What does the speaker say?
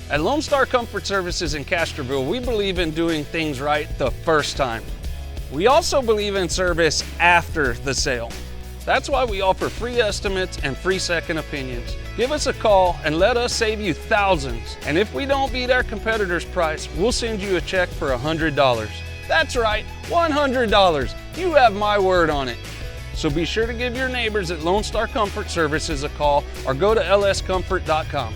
At Lonestar Comfort Services in Castroville, we believe in doing things right the first time. We also believe in service after the sale. That's why we offer free estimates and free second opinions. Give us a call and let us save you thousands. And if we don't beat our competitor's price, we'll send you a check for $100. That's right, $100. You have my word on it. So be sure to give your neighbors at Lonestar Comfort Services a call or go to lscomfort.com.